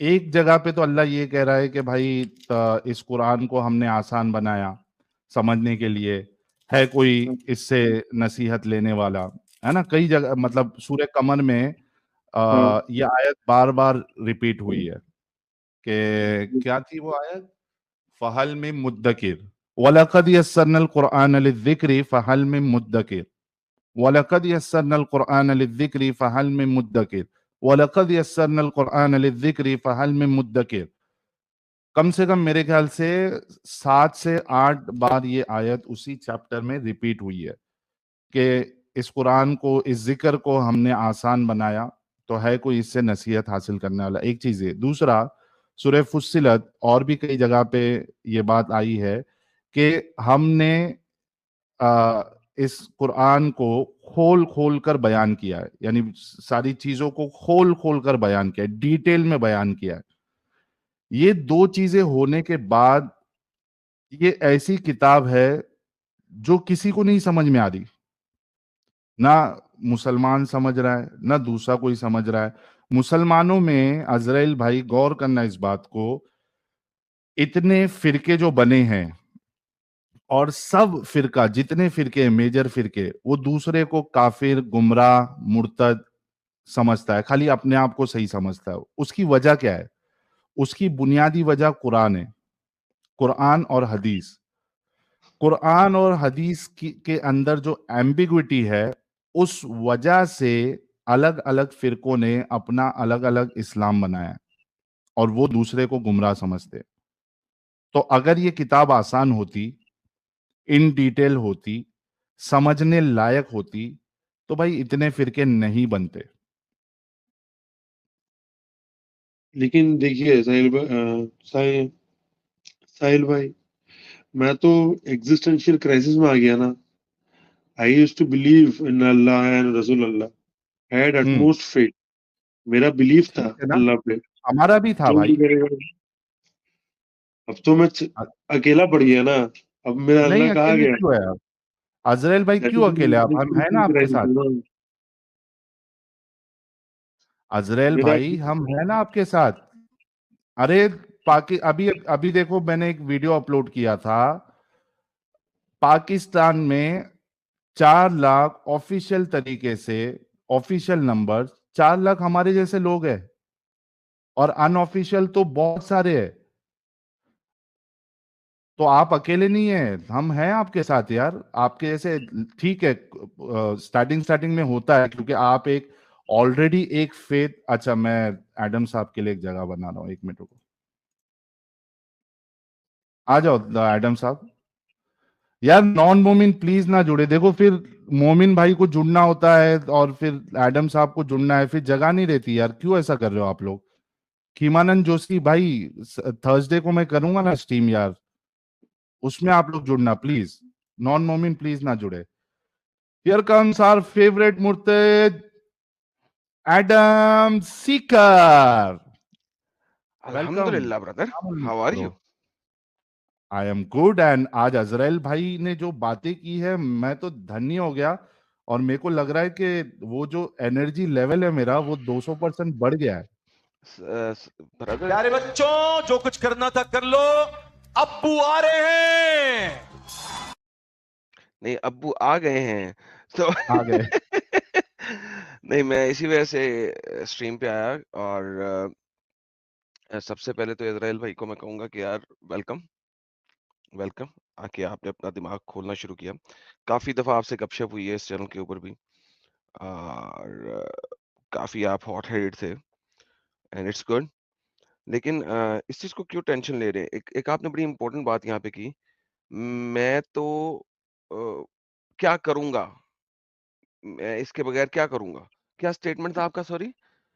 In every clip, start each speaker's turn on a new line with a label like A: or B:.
A: ایک جگہ پہ تو اللہ یہ کہہ رہا ہے کہ بھائی اس قرآن کو ہم نے آسان بنایا سمجھنے کے لیے، ہے کوئی اس سے نصیحت لینے والا، ہے نا. کئی جگہ مطلب سورہ قمر میں یہ آیت بار بار ریپیٹ ہوئی ہے کہ کیا تھی وہ آیت؟ فَهَلْ مِن مُدَّكِرٍ وَلَقَدْ يَسَّرْنَا الْقُرْآنَ لِلذِّكْرِ فَهَلْ مِن مُدَّكِرٍ وَلَقَدْ يَسَّرْنَا الْقُرْآنَ لِلذِّكْرِ فَهَلْ مِن مُدَّكِرٍ وَلَقَدْ يَسَّرْنَا الْقُرْآنَ لِلذِّكْرِ فَهَلْ مِن مُدَّكِرٍ. کم سے کم میرے خیال سے 7 سے 8 بار یہ آیت اسی چیپٹر میں ریپیٹ ہوئی ہے کہ اس قرآن کو، اس ذکر کو ہم نے آسان بنایا تو ہے کوئی اس سے نصیحت حاصل کرنے والا. ایک چیز ہے. دوسرا، سورہ فصلت اور بھی کئی جگہ پہ یہ بات آئی ہے کہ ہم نے اس قرآن کو کھول کھول کر بیان کیا ہے، یعنی ساری چیزوں کو کھول کھول کر بیان کیا ہے، ڈیٹیل میں بیان کیا ہے. یہ دو چیزیں ہونے کے بعد یہ ایسی کتاب ہے جو کسی کو نہیں سمجھ میں آ رہی، نہ مسلمان سمجھ رہا ہے نہ دوسرا کوئی سمجھ رہا ہے. مسلمانوں میں عزرائیل بھائی غور کرنا اس بات کو، اتنے فرقے جو بنے ہیں اور سب فرقہ، جتنے فرقے میجر فرقے، وہ دوسرے کو کافر، گمراہ، مرتد سمجھتا ہے، خالی اپنے آپ کو صحیح سمجھتا ہے. اس کی وجہ کیا ہے؟ اس کی بنیادی وجہ قرآن ہے، قرآن اور حدیث. قرآن اور حدیث کے اندر جو ایمبیگوٹی ہے، اس وجہ سے الگ الگ فرقوں نے اپنا الگ الگ اسلام بنایا اور وہ دوسرے کو گمراہ سمجھتے. تو اگر یہ کتاب آسان ہوتی، ان ڈیٹیل ہوتی، سمجھنے لائق ہوتی، تو بھائی اتنے فرقے نہیں بنتے.
B: لیکن دیکھیے ساحل بھائی، میں تو ایگزسٹینشیل کرائسس میں آ گیا نا. I used to believe in Allah and رسول Allah. I had utmost faith. میرا بلیف تھا
A: ٹھیک ہے نا،
B: اللہ پہ.
A: ہمارا بھی تھا
B: تو
A: بھائی.
B: اب تو میں اکیلا پڑ گیا نا. اب میرا
A: نہیں
B: اللہ کہاں
A: اکیلے
B: گیا؟
A: کیوں ہے آپ؟ عزرائیل بھائی کیوں اکیلے؟ آپ ہم ہیں نا آپ کے ساتھ. عزرائیل بھائی ہم ہیں نا آپ کے ساتھ. ارے ابھی دیکھو، میں نے ایک ویڈیو اپلوڈ کیا تھا. پاکستان میں 4 لاکھ آفیشیل طریقے سے، آفیشیل نمبر 4 لاکھ ہمارے جیسے لوگ ہیں، اور ان آفیشیل تو بہت سارے ہیں. تو آپ اکیلے نہیں ہیں، ہم ہیں آپ کے ساتھ یار. آپ کے جیسے ٹھیک ہے، سٹارٹنگ میں ہوتا ہے کیونکہ آپ ایک آلریڈی ایک فیتھ. اچھا، میں ایڈم صاحب کے لیے ایک جگہ بنا رہا ہوں، 1 منٹ کو آ جاؤ. ایڈم صاحب یار، نان مومن پلیز نہ جڑے. دیکھو پھر مومن بھائی کو جڑنا ہوتا ہے اور پھر ایڈم صاحب کو جڑنا ہے، پھر جگہ نہیں رہتی یار. کیوں ایسا کر رہے ہو آپ لوگ؟ کھیمانند جوشی بھائی، تھرسڈے کو میں کروں گا نا اسٹریم یار، اس میں آپ لوگ جڑنا پلیز. نان مومن پلیز نہ جڑے. Here comes our favorite مرتد Adam Sikar.
C: Alhamdulillah, brother. How are you?
A: I am good. And آج عزرائیل بھائی نے جو باتیں کی ہے، میں تو دھنی ہو گیا. اور میرے کو لگ رہا ہے کہ وہ جو انرجی لیول ہے میرا، وہ 200% بڑھ گیا ہے.
C: Brother,
D: پیارے بچوں، جو کچھ کرنا تھا کر لو، ابو آ رہے ہیں.
C: نہیں ابو آ گئے ہیں تو
A: آ گئے.
C: نہیں، میں اسی وجہ سے اسٹریم پہ آیا. اور سب سے پہلے تو عزرائیل بھائی کو میں کہوں گا کہ یار ویلکم ویلکم. آ کے آپ نے اپنا دماغ کھولنا شروع کیا. کافی دفعہ آپ سے گپ شپ ہوئی ہے اس چینل کے اوپر بھی، اور کافی آپ ہاٹ ہیڈ تھے، اینڈ اٹس گڈ. لیکن اس چیز کو کیوں ٹینشن لے رہے ہیں؟ ایک آپ نے بڑی امپورٹنٹ بات یہاں پہ کی. میں تو کیا کروں گا، میں اس کے بغیر کیا کروں گا. کیا اسٹیٹمنٹ تھا آپ کا؟ Sorry,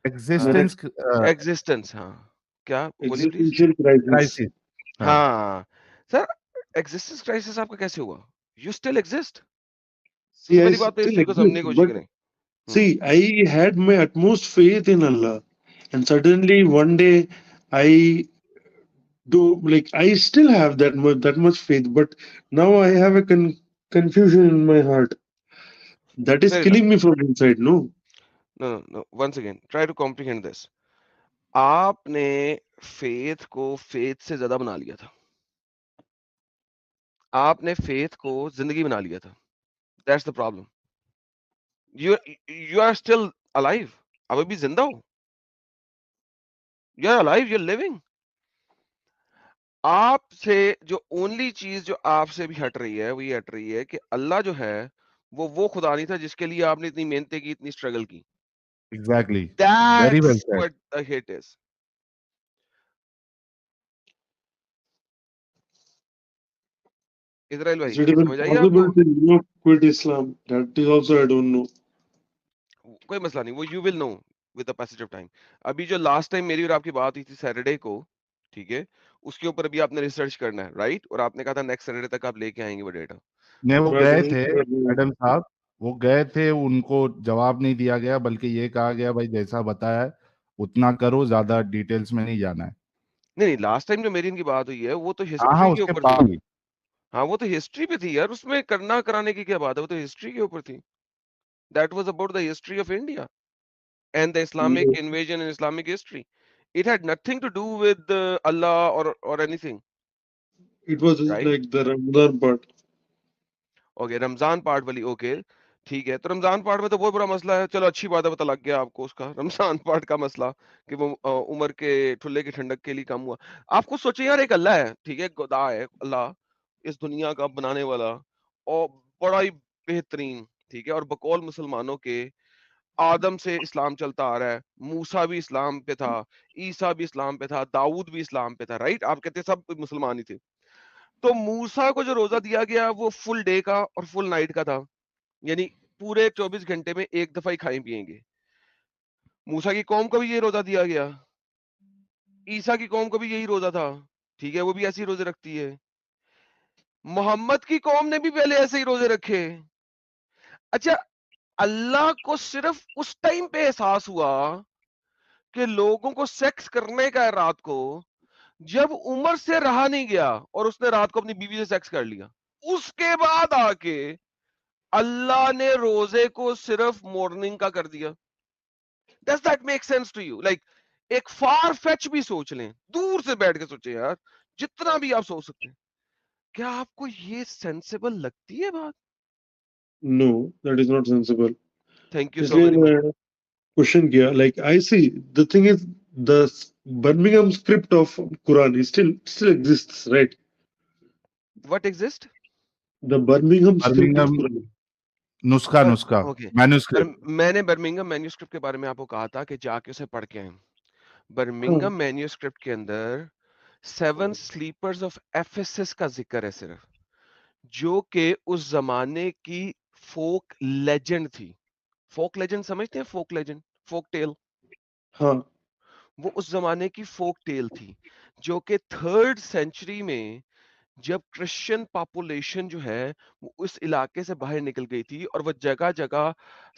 A: existence
C: existence. ہاں، کیا بولیے پلیز.
B: Existential crisis.
A: کرائسس.
C: ہاں سر، ایگزسٹنس کرائسس آپ کا کیسے ہوا؟ You still exist. Sub
B: See,
C: سے
B: I
C: پہلی بات تو اس
B: still
C: چیز کو سمجھنے کی
B: exist,
C: کوشش
B: but
C: کریں.
B: see, I had my utmost faith in Allah, and suddenly one day I I still have that much faith, but now I have a confusion in my heart that is
C: Fair enough.
B: killing me from inside. No,
C: No. Once again, try to comprehend this. آپ نے faith کو faith سے زیادہ بنا لیا تھا. آپ نے فیتھ کو زندگی بنا لیا تھا. That's the problem. You are still alive. اب بھی زندہ ہو. You are alive, you're living. آپ سے جو اونلی چیز جو آپ سے بھی ہٹ رہی ہے وہ یہ ہٹ رہی ہے کہ اللہ جو ہے وہ خدا نہیں تھا جس کے لیے آپ نے اتنی محنتیں کی, اتنی اسٹرگل کی.
A: Exactly. Very well
C: That's
A: said.
C: what the hit is. Israel
B: Is
C: بھائی
B: it even
C: سمجھ آئیے آپ کو؟
B: possible to quit Islam? That is also I don't know.
C: کوئی مسئلہ نہیں, وہ you will know with the passage of time. ابھی جو لاسٹ ٹائم میری اور آپ کی بات ہوئی تھی سیٹرڈے کو, ٹھیک ہے, اس کے اوپر ابھی آپ نے ریسرچ کرنا ہے, رائٹ؟ اور آپ نے کہا تھا نیکسٹ سیٹرڈے تک آپ لے کے آئیں گے وہ ڈیٹا.
A: نہیں وہ
B: میں
A: گئے
B: کوشش
A: تھے
B: کر رہی ہوں.
A: ایڈم صاحب, وہ گئے تھے, ان کو جواب نہیں دیا گیا بلکہ یہ کہا گیا بھائی جیسا بتایا ہے اتنا کرو, زیادہ ڈیٹیلز میں نہیں جانا ہے.
C: نہیں, لاسٹ ٹائم جو میری ان کی بات ہوئی ہے وہ تو
A: ہاں
C: ہسٹری کے
A: اس کے
C: اوپر تھی.
A: بعد
C: ہاں وہ تو ہسٹری پہ تھی یار, اس میں کرنا کرانے کی کیا بات ہے, وہ تو ہسٹری کے اوپر تھی. That was about the history of India and the Islamic
B: No,
C: invasion and Islamic history. It had nothing to do with Allah اور anything,
B: it was
C: right?
B: like the Ramadan part.
C: Okay, Ramadan part والی, okay ٹھیک ہے. تو رمضان part میں تو بہت بڑا مسئلہ ہے, چلو اچھی بات ہے, پتہ لگ گیا آپ کو اس کا رمضان پارٹ کا مسئلہ کہ وہ عمر کے ٹھلے کی ٹھنڈک کے لیے کم ہوا. آپ کو سوچیں یار, ایک اللہ ہے, ٹھیک ہے, خدا ہے اللہ, اس دنیا کا بنانے والا, اور بڑا ہی بہترین, ٹھیک ہے, اور بقول مسلمانوں کے آدم سے اسلام چلتا آ رہا ہے, موسیٰ بھی اسلام پہ تھا, عیسیٰ بھی اسلام پہ تھا, داؤد بھی اسلام پہ تھا, رائٹ؟ آپ کہتے ہیں سب مسلمان ہی تھے. تو موسیٰ کو جو روزہ دیا گیا وہ فل ڈے کا اور فل نائٹ کا تھا, یعنی پورے 24 گھنٹے میں ایک دفعہ ہی کھائیں پیئیں گے. موسیٰ کی قوم کو بھی یہ روزہ دیا گیا, عیسیٰ کی قوم کو بھی یہی روزہ تھا, ٹھیک ہے, وہ بھی ایسے ہی روزے رکھتی ہے. محمد کی قوم نے بھی پہلے ایسے ہی روزے رکھے. اچھا, اللہ کو صرف اس ٹائم پہ احساس ہوا کہ لوگوں کو سیکس کرنے کا ہے رات کو, جب عمر سے رہا نہیں گیا اور اس نے رات کو اپنی بیوی سے سیکس کر لیا. اس کے بعد آ کے اللہ نے روزے کو صرف مارننگ کا کر دیا. Does that make sense to you? Like ایک فار فیچ بھی سوچ لیں, دور سے بیٹھ کے سوچیں یار, جتنا بھی آپ سوچ سکتے ہیں. کیا آپ کو یہ سینسیبل لگتی ہے بات؟
B: No, that is not sensible.
C: Thank you
B: اس
C: سو
B: لیے
C: ویری مچ.
B: میں question کیا, like I see the thing is the Birmingham script of Quran is still exists, right?
C: What exist?
B: The Birmingham script of
A: Birmingham
B: Quran.
A: نسخہ
C: okay,
A: manuscript.
C: میں نے Birmingham manuscript کے بارے میں آپ کو کہا تھا کہ جا کے اسے پڑھ کے آئیں.
B: ہاں
C: برمنگم مینیوسکرپٹ کے اندر 7 سلیپرز آف ایفیسس کا ذکر ہے صرف, جو کہ اس زمانے کی فوک لیجنڈ تھی. فوک لیجنڈ سمجھتے ہیں؟ فوک لیجنڈ, فوک ٹیل,
B: ہاں
C: وہ اس زمانے کی فوک ٹیل تھی جو کہ 3rd سینچری میں جب کرسچن پاپولیشن جو ہے وہ اس علاقے سے باہر نکل گئی تھی اور وہ جگہ جگہ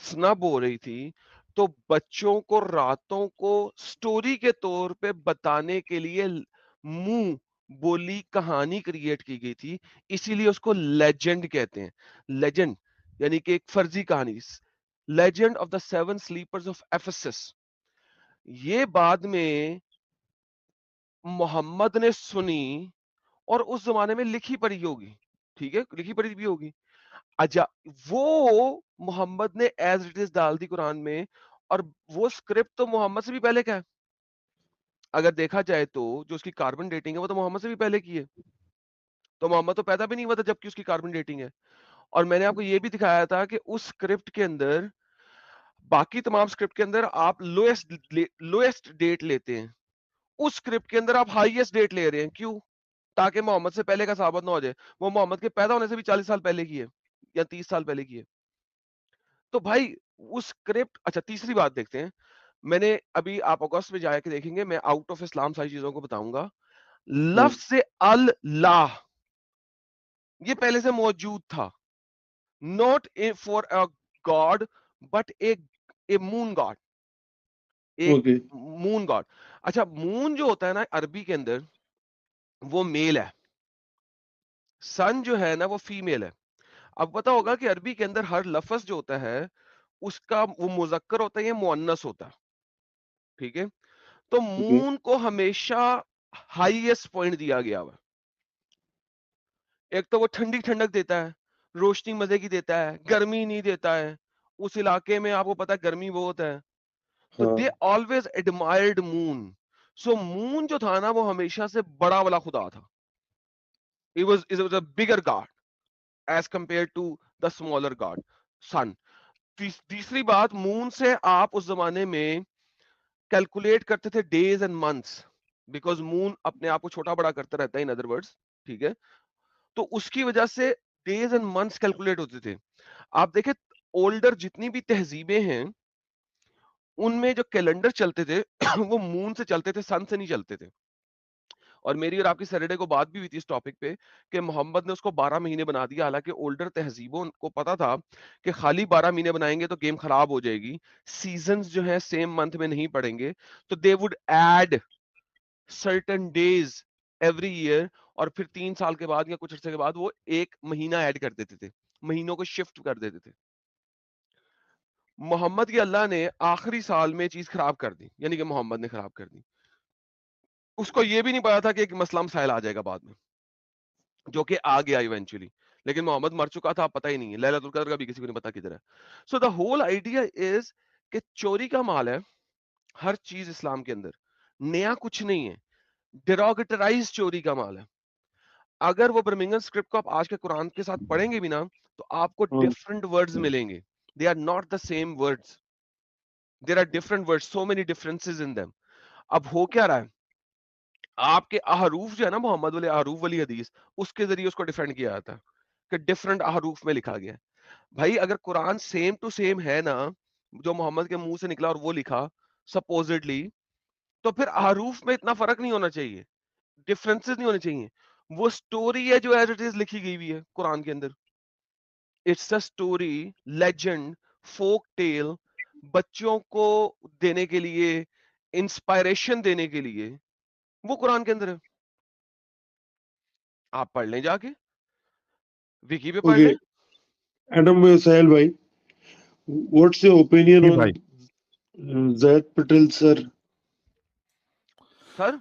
C: سنب ہو رہی تھی, تو بچوں کو راتوں کو سٹوری کے طور پہ بتانے کے لیے منہ بولی کہانی کریٹ کی گئی تھی. اسی لیے اس کو لیجنڈ کہتے ہیں. لیجنڈ یعنی کہ ایک فرضی کہانی. Legend of the 7 sleepers of Ephesus. یہ بعد میں محمد نے سنی اور اس زمانے میں لکھی پڑھی ہوگی, ٹھیک ہے, لکھی پڑھی بھی ہوگی. اچھا, وہ محمد نے ایز اٹ از ڈال دی قرآن میں, اور وہ سکرپٹ تو محمد سے بھی پہلے کا ہے. اگر دیکھا جائے تو جو اس کی کاربن ڈیٹنگ ہے وہ تو محمد سے بھی پہلے کی ہے, تو محمد تو پیدا بھی نہیں ہوا تھا جبکہ اس کی کاربن ڈیٹنگ ہے. اور میں نے آپ کو یہ بھی دکھایا تھا کہ اس سکرپٹ کے اندر, باقی تمام سکرپٹ کے اندر آپ لوئسٹ ڈیٹ لیتے ہیں, اس سکرپٹ کے اندر آپ ہائیسٹ ڈیٹ لے رہے ہیں. کیوں؟ تاکہ محمد سے پہلے کا ثابت نہ ہو جائے. وہ محمد کے پیدا ہونے سے بھی 40 سال پہلے کی ہے یا 30 سال پہلے کی ہے. تو بھائی اس سکرپٹ, اچھا تیسری بات دیکھتے ہیں. میں نے ابھی, آپ اگست میں جا کے دیکھیں گے, میں آؤٹ آف اسلام ساری چیزوں کو بتاؤں گا. لفظ اللہ یہ پہلے سے موجود تھا, not for a God but a moon God, ایک
B: اوکے
C: مون گاڈ. اچھا, مون جو ہوتا ہے نا عربی کے اندر وہ میل ہے, سن جو ہے نا وہ فیمیل ہے. اب پتا ہوگا کہ عربی کے اندر ہر لفظ جو ہوتا ہے اس کا وہ مذکر ہوتا ہے یا مؤنث ہوتا ہے, ٹھیک ہے. تو مون کو ہمیشہ ہائیسٹ پوائنٹ دیا گیا ہوا. ایک تو وہ ٹھنڈی ٹھنڈک دیتا ہے, روشنی مزے کی دیتا ہے, گرمی نہیں دیتا ہے. اس علاقے میں آپ کو پتا ہے گرمی بہت ہے, تو دے آلویز ایڈمائرڈ مون. سو مون جو تھا نا وہ ہمیشہ سے بڑا والا خدا تھا. It was a bigger god as compared to the smaller god, sun. تیسری بات, مون سے آپ اس زمانے میں کیلکولیٹ کرتے تھے ڈیز اینڈ منتھس, بیکاز مون اپنے آپ کو چھوٹا بڑا کرتا رہتا ہے ان ادر ورڈز, ٹھیک ہے. تو اس کی وجہ سے ڈیز اینڈ منتھس کیلکولیٹ ہوتے تھے. آپ دیکھیں اولڈر جتنی بھی تہذیبیں ہیں ان میں جو کیلنڈر چلتے تھے وہ مون سے چلتے تھے, سن سے نہیں چلتے تھے. اور میری اور آپ کی سیٹرڈے کو بات بھی ہوئی تھی اس ٹاپک پہ کہ محمد نے اس کو 12 مہینے بنا دیا, حالانکہ اولڈر تہذیبوں کو پتا تھا کہ خالی 12 مہینے بنائیں گے تو گیم خراب ہو جائے گی, سیزنز جو ہیں سیم منتھ میں نہیں پڑیں گے, تو they would add certain days every year, اور پھر 3 سال کے بعد یا کچھ عرصے کے بعد وہ ایک مہینہ ایڈ کر دیتے تھے, مہینوں کو شفٹ کر دیتے تھے. محمد کی اللہ نے آخری سال میں چیز خراب کر دی, یعنی کہ محمد نے خراب کر دی. اس کو یہ بھی نہیں پتا تھا کہ ایک مسئلہ مسائل آ جائے گا بعد میں, جو کہ آ گیا ایونچولی, لیکن محمد مر چکا تھا, پتہ ہی نہیں ہے. لیلۃ القدر کا بھی کسی کو نہیں پتا کدھر ہے. سو دا ہول آئیڈیا از کہ چوری کا مال ہے ہر چیز اسلام کے اندر, نیا کچھ نہیں ہے. ڈیروگیٹرائز چوری کا مال ہے. اگر وہ برمنگھم اسکرپٹ کو آپ آج کے قرآن کے ساتھ پڑھیں گے بھی نا تو آپ کو ڈفرنٹ ورڈز ملیں گے. They are not the same words, there are different words, so many differences in them. اب ہو کیا رہا ہے, آپ کے احروف جو ہے نا محمد والے احروف والی حدیث, اس کے ذریعے اس کو ڈیفینڈ کیا جاتا ہے کہ ڈفرنٹ احروف میں لکھا گیا ہے. بھائی اگر قرآن سیم ٹو سیم ہے نا, جو محمد کے منہ سے نکلا اور وہ لکھا سپوزڈلی, تو پھر احروف میں اتنا فرق نہیں ہونا چاہیے, ڈفرنسز نہیں ہونے چاہیے. وہ سٹوری ہے جو ایز اٹ از لکھی گئی ہوئی ہے قرآن کے اندر. It's a story, legend, folk tale, بچوں کو دینے کے لیے, انسپائریشن دینے کے لیے, وہ قرآن کے اندر ہے. آپ پڑھ لیں, جا کے وکی پہ پڑھ لیں.
B: ایڈم سہیل بھائی, واٹس یور اوپینین
A: جی
B: آن
A: بھائی.
B: زید پٹیل سر؟
C: سر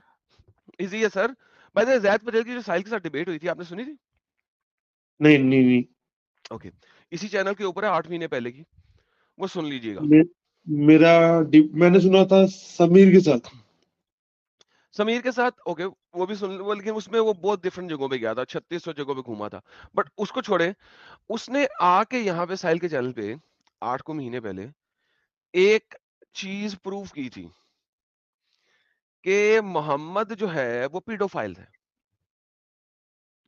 C: ایزی ہے سر. بھائی زید پٹیل کی جو ساحل کے ساتھ ڈیبیٹ ہوئی تھی, آپ نے سنی تھی؟
B: نہیں.
C: اوکے, اسی چینل کے اوپر ہے 8 مہینے پہلے کی, وہ سن لیجئے گا.
B: میں نے سنا تھا سمیر کے ساتھ.
C: سمیر کے ساتھ اوکے, وہ بھی سن, لیکن اس میں وہ بہت ڈفرنٹ جگہوں پہ گیا تھا, 3600 جگہوں پہ گھوما تھا. بٹ اس کو چھوڑے, اس نے آ کے یہاں پہ ساحل کے چینل پہ 8 کو مہینے پہلے ایک چیز پروف کی تھی کہ محمد جو ہے وہ پیڈوفائل ہے,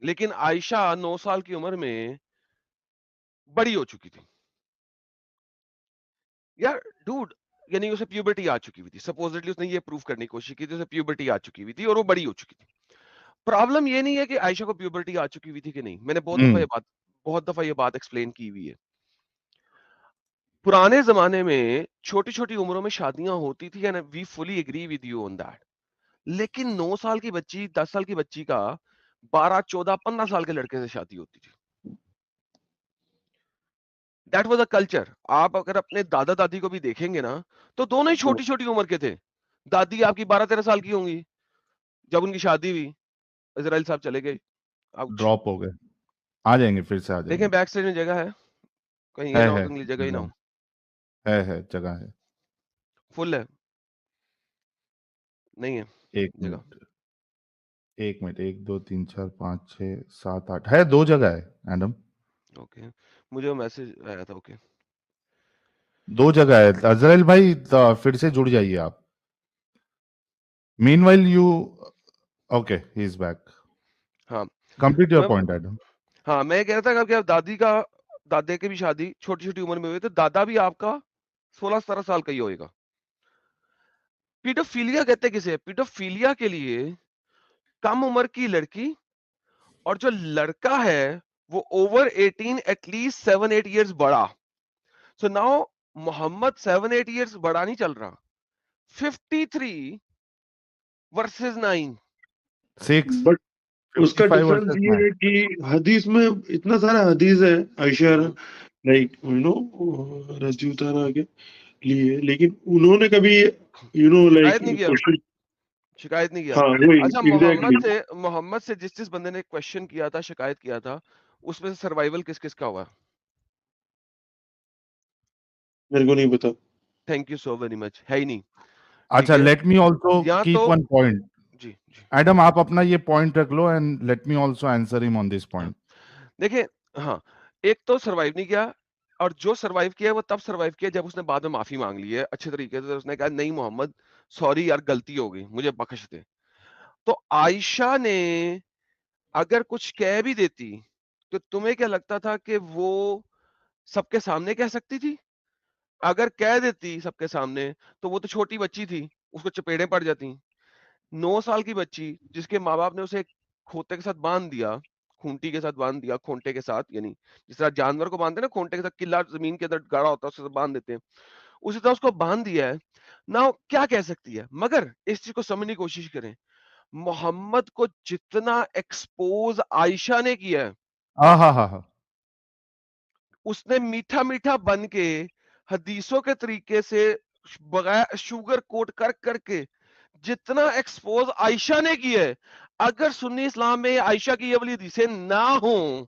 C: لیکن عائشہ 9 سال کی عمر میں بڑی ہو چکی تھی. یار ڈوڈ, یعنی اسے پیوبرٹی آ چکی ہوئی تھی. سپوزٹلی اس نے یہ پروف کرنے کی کوشش کی تھی اسے پیوبرٹی آ چکی ہوئی تھی اور وہ بڑی ہو چکی تھی. پرابلم یہ نہیں ہے کہ عائشہ کو پیوبرٹی آ چکی ہوئی تھی کہ نہیں, میں نے بہت دفعہ یہ بات ایکسپلین کی ہوئی ہے. پرانے زمانے میں چھوٹی چھوٹی عمروں میں شادیاں ہوتی تھی, and we fully agree with you on that. لیکن 9 سال کی بچی, 10 سال کی بچی کا 12, 14, 15 سال کے لڑکے سے شادی ہوتی تھی. That was a culture. آپ اگر اپنے دادا دادی کو بھی دیکھیں گے نا تو دونوں ہی چھوٹی چھوٹی عمر کے تھے. دادی آپ کی 12-13 سال کی ہوں گی جب ان کی شادی ہوئی. اسرائیل صاحب چلے گئے,
A: ڈراپ ہو گئے, آ جائیں گے, پھر سے آ جائیں
C: دیکھیں
A: گے.
C: بیک سائڈ میں جگہ ہے کہیں, یہ نہ ہو کہ جگہ ہی نہ ہو.
A: ہے جگہ ہے,
C: فل ہے نہیں ہے
A: ایک
C: جگہ.
A: منٹ 1 2 3 4 5 6 7 8 ہے, 2 جگہ ہے ایڈم.
C: اوکے, مجھے میسج آیا تھا. اوکے
A: 2 جگہ ہے. عزرائیل بھائی پھر سے جڑ جائیے آپ. Meanwhile you, okay he is back.
C: ہاں
A: کمپلیٹ یور پوائنٹ ایڈم.
C: ہاں میں کہہ رہا تھا کہ دادے کی بھی شادی چھوٹی چھوٹی عمر میں ہوئی, تو دادا بھی آپ کا 16-17 سال کا ہی ہوئے گا. پیڈوفیلیا کہتے کسے؟ پیڈوفیلیا کے لیے کم عمر کی لڑکی اور جو لڑکا ہے وہ اوور 18 ایٹ لیسٹ 7-8 ایئرز بڑا. سو ناؤ محمد 7-8 ایئرز بڑا نہیں چل رہا, 53 ورسز 9.
A: 6
B: بٹ اس کا ڈفرنس یہ ہے کہ حدیث میں اتنا سارا حدیث ہے عائشہ لائک رضی اللہ عنہا کے لیے, لیکن انہوں نے کبھی لائک
C: شکایت نہیں کیا.
B: ہاں وہی
C: اچھا
B: ایگزیکٹلی.
C: محمد سے جس بندے نے کوشچن کیا تھا, شکایت کیا تھا, اس میں سے سروائیول کس کس کا ہوا؟
B: میرے کو نہیں پتا.
C: Thank you so very much. ہے ہی نہیں.
A: اچھا, لیٹ می آلسو
C: یا
A: کیپ
C: تو
A: ون پوائنٹ.
C: جی جی
A: ایڈم آپ اپنا یہ پوائنٹ رکھ لو and let me also answer him on this point.
C: دیکھیں, ہاں, ایک تو سروائیو نہیں کیا, اور جو سروائیو کیا وہ تب سروائیو کیا جب اس نے بعد میں معافی مانگ لی ہے اچھے طریقے سے. اس نے کہا نہیں محمد سوری یار, غلطی ہو گئی, مجھے بخش دے. تو عائشہ نے اگر کچھ کہہ بھی دیتی تو تمہیں کیا لگتا تھا کہ وہ سب کے سامنے کہہ سکتی تھی؟ اگر کہہ دیتی سب کے سامنے تو وہ تو چھوٹی بچی تھی, اس کو چپیڑیں پڑ جاتی. 9 سال کی بچی جس کے ماں باپ نے اسے کھوتے کے ساتھ باندھ دیا, کھونٹی کے ساتھ باندھ دیا, کھونٹے کے ساتھ, یعنی جس طرح جانور کو باندھتے ہیں نا کھونٹے کے ساتھ, قلعہ زمین کے اندر گاڑا ہوتا ہے اس کے ساتھ باندھ دیتے ہیں, اسی طرح اس کو باندھ دیا ہے نا. کیا کہہ سکتی ہے؟ مگر اس چیز کو سمجھنے کی کوشش کریں, محمد کو جتنا ایکسپوز عائشہ نے کیا ہے,
A: ہاں,
C: اس نے میٹھا میٹھا بن کے حدیثوں کے طریقے سے بغیر شوگر کوٹ کر کے جتنا ایکسپوز عائشہ نے کیا ہے, اگر سنی اسلام میں عائشہ کی یہ والی حدیثیں نہ ہوں,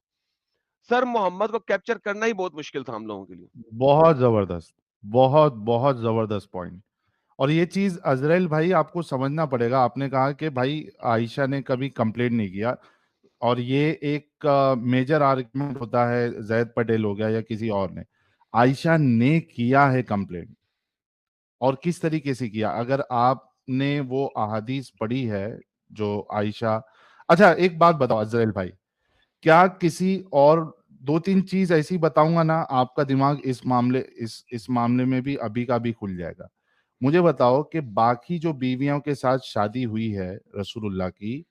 C: سر محمد کو کیپچر کرنا ہی بہت مشکل تھا ہم لوگوں کے لیے.
A: بہت زبردست, بہت زبردست پوائنٹ. اور یہ چیز عزرائیل بھائی آپ کو سمجھنا پڑے گا. آپ نے کہا کہ بھائی عائشہ نے کبھی کمپلین نہیں کیا, اور یہ ایک میجر آرگومنٹ ہوتا ہے, زید پٹیل ہو گیا یا کسی اور نے. عائشہ نے کیا ہے کمپلین, اور کس طریقے سے کیا. اگر آپ نے وہ احادیث پڑھی ہے جو عائشہ, اچھا ایک بات بتاؤ عزرائیل بھائی, کیا کسی اور 2-3 چیز ایسی بتاؤں گا نا, آپ کا دماغ اس معاملے میں بھی ابھی کا بھی کھل جائے گا. مجھے بتاؤ کہ باقی جو بیویوں کے ساتھ شادی ہوئی ہے رسول اللہ کی,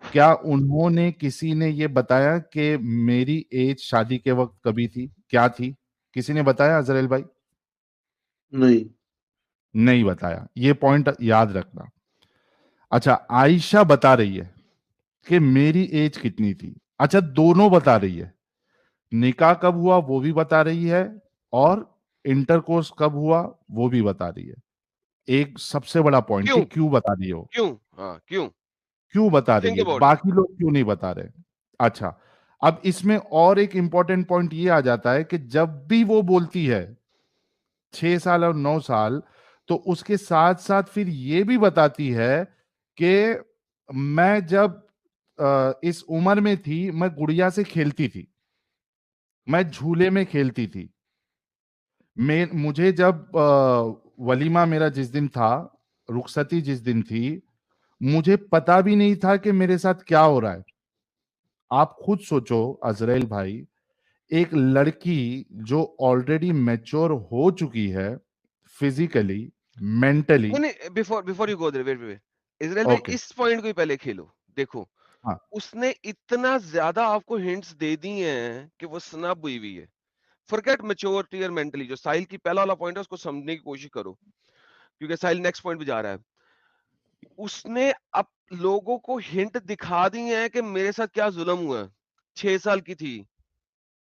A: کیا انہوں نے کسی نے یہ بتایا کہ میری ایج شادی کے وقت کبھی تھی, کیا تھی؟ کسی نے بتایا عزرائیل بھائی؟ نہیں بتایا. یہ پوائنٹ یاد رکھنا. اچھا, عائشہ بتا رہی ہے کہ میری ایج کتنی تھی. اچھا, دونوں بتا رہی ہے, نکاح کب ہوا وہ بھی بتا رہی ہے, اور انٹر کورس کب ہوا وہ بھی بتا رہی ہے. ایک سب سے بڑا پوائنٹ کہ کیوں بتا رہی ہو, کیوں بتا رہی ہے, باقی لوگ کیوں نہیں بتا رہے. اچھا, اب اس میں اور ایک امپورٹنٹ پوائنٹ یہ آ جاتا ہے کہ جب بھی وہ بولتی ہے 6 سال اور 9 سال, تو اس کے ساتھ ساتھ پھر یہ بھی بتاتی ہے کہ میں جب اس عمر میں تھی میں گڑیا سے کھیلتی تھی, میں جھولے میں کھیلتی تھی, مجھے جب ولیمہ میرا جس دن تھا, رخصتی جس دن تھی, مجھے پتا بھی نہیں تھا کہ میرے ساتھ کیا ہو رہا ہے. آپ خود سوچو عزرائیل بھائی, ایک لڑکی جو آلریڈی میچور ہو چکی ہے physically, mentally.
C: Before you go there, wait Israel بھائی, اس پوائنٹ کو پہلے کھیلو. دیکھو, اس نے اتنا زیادہ آپ کو ہنٹس دے دی ہیں کہ وہ سنب ہوئی ہوئی ہے. فرگیٹ میچورٹی اور مینٹلی. جو ساحل کی پہلا والا پوائنٹ ہے اس کو سمجھنے کی کوشش کرو, کیونکہ ساحل نیکسٹ پوائنٹ پہ جا رہا ہے. اس نے اب لوگوں کو ہنٹ دکھا دی ہیں کہ میرے ساتھ کیا ظلم ہوا. 6 سال کی تھی,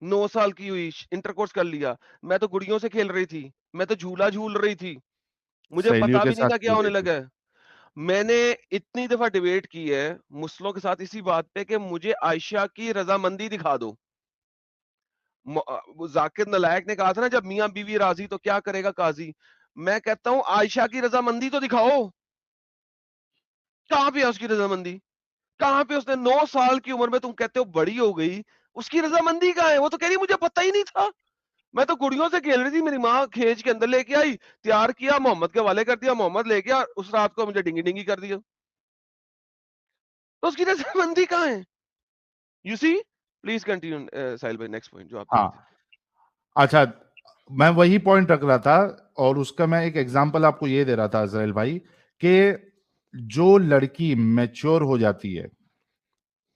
C: 9 سال کی ہوئی, انٹر کورس کر لیا, میں تو گڑیوں سے کھیل رہی تھی, میں تو جھولا جھول رہی تھی, مجھے پتا بھی نہیں تھا کیا ہونے لگا ہے. میں نے اتنی دفعہ ڈیبیٹ کی ہے مسلموں کے ساتھ اسی بات پہ کہ مجھے عائشہ کی رضامندی دکھا دو. ذاکر نلائق نے کہا تھا نا جب میاں بیوی راضی تو کیا کرے گا قاضی. میں کہتا ہوں عائشہ کی رضامندی تو دکھاؤ. کہاں پہ ہے اس کی رضامندی؟ کہاں پہ اس نے 9 سال کی عمر میں تم کہتے ہو بڑی ہو گئی, اس کی رضامندی کہاں ہے؟ وہ تو کہہ رہی مجھے پتہ ہی نہیں تھا, میں تو گڑیوں سے کھیل رہی تھی, میری ماں کھینچ کے اندر لے کے آئی, تیار کیا, محمد کے حوالے کر دیا, محمد لے گیا, اس رات کو مجھے ڈنگی ڈنگی کر دیا. تو اس کی رضامندی کہاں ہے؟ You see. Please continue Sahil بھائی, نیکسٹ پوائنٹ جو آپ دیکھتے ہیں.
A: اچھا, میں وہی پوائنٹ رکھ رہا تھا, اور اس کا میں ایک ایگزامپل آپ کو یہ دے رہا تھا عزرائیل بھائی, کہ جو لڑکی میچور ہو جاتی ہے,